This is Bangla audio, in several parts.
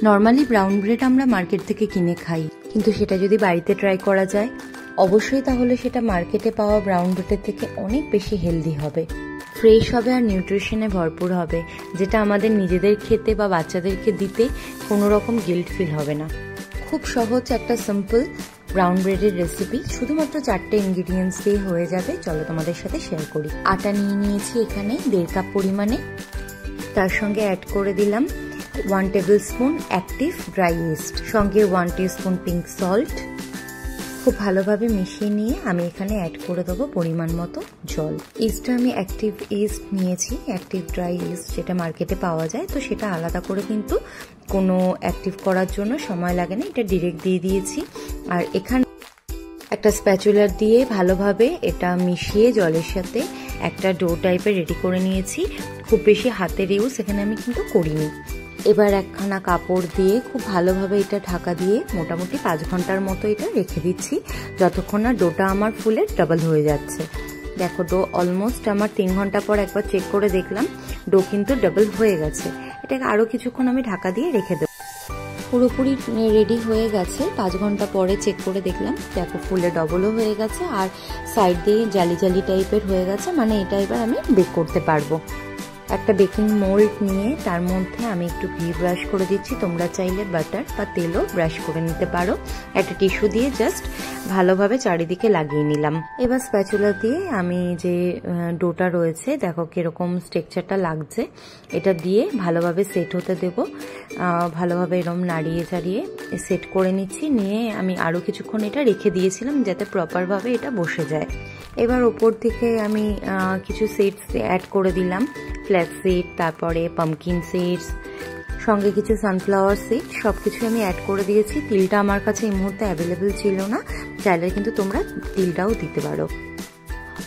নর্মালি ব্রাউন ব্রেড আমরা মার্কেট থেকে কিনে খাই, কিন্তু সেটা যদি বাড়িতে ট্রাই করা যায় অবশ্যই তাহলে সেটা মার্কেটে পাওয়া ব্রাউন ব্রেডের থেকে অনেক বেশি হেলদি হবে, ফ্রেশ হবে আর নিউট্রিশনে ভরপুর হবে, যেটা আমাদের নিজেদের খেতে বা বাচ্চাদেরকে দিতে কোনো রকম গিল্ট ফিল হবে না। খুব সহজ একটা সিম্পল ব্রাউন ব্রেডের রেসিপি, শুধুমাত্র 4টে ইনগ্রিডিয়েন্টস দিয়ে হয়ে যাবে। চলো তোমাদের সাথে শেয়ার করি। আটা নিয়ে নিয়েছি এখানে 1.5 কাপ পরিমাণে, তার সঙ্গে অ্যাড করে দিলাম 1 table spoon active dry east, সঙ্গে 1 টিস্পুন পিঙ্ক সল্ট। খুব ভালোভাবে মিশিয়ে নিয়ে আমি এখানে অ্যাড করে দেবো পরিমাণ মতো জল। ইস্টটা আমি অ্যাক্টিভ ইস্ট নিয়েছি, অ্যাক্টিভ ড্রাই ইস্ট যেটা মার্কেটে পাওয়া যায়, তো সেটা আলাদা করে কিন্তু কোনো অ্যাক্টিভ করার জন্য সময় লাগে না, এটা ডিরেক্ট দিয়ে দিয়েছি। আর এখানে একটা স্প্যাচুলার দিয়ে ভালোভাবে এটা মিশিয়ে জলের সাথে একটা ডো টাইপের রেডি করে নিয়েছি। খুব বেশি হাতের ইউজ এখানে আমি কিন্তু করিনি। এবার একখানা কাপড় দিয়ে খুব ভালোভাবে এটা ঢাকা দিয়ে মোটামুটি 5 ঘন্টার মতো এটা রেখে দিচ্ছি, যতক্ষণ না ডোটা আমার ফুলে ডাবল হয়ে যাচ্ছে। দেখো ডো অলমোস্ট আমার 3 ঘন্টা পর একবার চেক করে দেখলাম ডো কিন্তু ডাবল হয়ে গেছে। এটাকে আরও কিছুক্ষণ আমি ঢাকা দিয়ে রেখে দেবো। পুরোপুরি রেডি হয়ে গেছে, 5 ঘন্টা পরে চেক করে দেখলাম, দেখো ফুলে ডবলও হয়ে গেছে আর সাইড দিয়ে জালি জালি টাইপের হয়ে গেছে, মানে এটা এবার আমি বেক করতে পারবো। একটা বেকিং মোল্ড নিয়ে তার মধ্যে আমি একটু ঘি ব্রাশ করে দিচ্ছি, তোমরা চাইলে বাটার বা তেলও ব্রাশ করে নিতে পারো। একটা টিস্যু দিয়ে জাস্ট ভালোভাবে চারিদিকে লাগিয়ে নিলাম। এবার স্প্যাচুলা দিয়ে আমি যে ডোটা রয়েছে দেখো কিরকম স্ট্রাকচারটা লাগছে, এটা দিয়ে ভালোভাবে সেট হতে দেব। ভালোভাবে এরকম নাড়িয়ে চাড়িয়ে সেট করে নিচ্ছি, নিয়ে আমি আরও কিছুক্ষণ এটা রেখে দিয়েছিলাম যাতে প্রপারভাবে এটা বসে যায়। এবার ওপর থেকে আমি কিছু সিডস অ্যাড করে দিলাম, ফ্ল্যাক্স সিড, তারপরে পামকিন সিডস, সঙ্গে কিছু সানফ্লাওয়ার সিড, সব কিছু আমি অ্যাড করে দিয়েছি। তিলটা আমার কাছে এই মুহূর্তে অ্যাভেলেবেল ছিল না, চাইলে কিন্তু তোমরা তিলটাও দিতে পারো।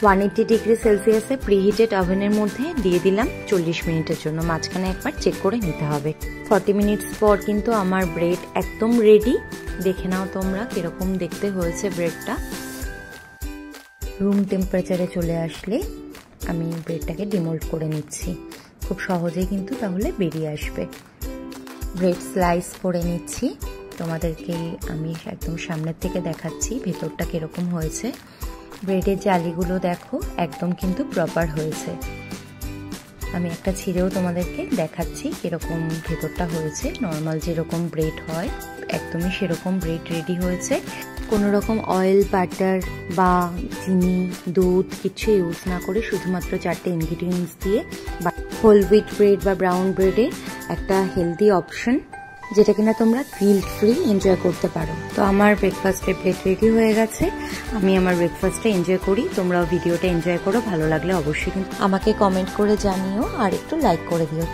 180 ডিগ্রি সেলসিয়াসে প্রিহিটেড ওভেনের মধ্যে দিয়ে দিলাম 40 মিনিটের জন্য, মাঝখানে একবার চেক করে নিতে হবে। 40 মিনিটস পর কিন্তু আমার ব্রেড একদম রেডি। দেখে নাও তোমরা কিরকম দেখতে হয়েছে ব্রেডটা। রুম টেম্পারেচারে চলে আসলে আমি ব্রেডটাকে ডিমোল্ড করে নিচ্ছি, খুব সহজেই কিন্তু তাহলে বেরিয়ে আসবে। ব্রেড স্লাইস করে নিচ্ছি, তোমাদেরকে আমি একদম সামনের থেকে দেখাচ্ছি ভেতরটা কিরকম হয়েছে। ব্রেডের জালিগুলো দেখো একদম কিন্তু প্রপার হয়েছে। আমি একটা ছিঁড়েও তোমাদেরকে দেখাচ্ছি কিরকম ভেতরটা হয়েছে। নর্মাল যেরকম ব্রেড হয় একদমই সেরকম ব্রেড রেডি হয়েছে। কোনো রকম অয়েল, বাটার বা চিনি, দুধ কিছু ইউজ না করে শুধুমাত্র 4টে ইনগ্রিডিয়েন্টস দিয়ে হোল হুইট ব্রেড বা ব্রাউন ব্রেডে একটা হেলদি অপশন, যেটা কিনা তোমরা গিল্ট ফ্রি এনজয় করতে পারো। তো আমার ব্রেকফাস্টের প্লেট রেডি হয়ে গেছে, আমি আমার ব্রেকফাস্টটা এনজয় করি। তোমরাও ভিডিওটা এনজয় করো, ভালো লাগলে অবশ্যই কিন্তু আমাকে কমেন্ট করে জানিও আর একটু লাইক করে দিও।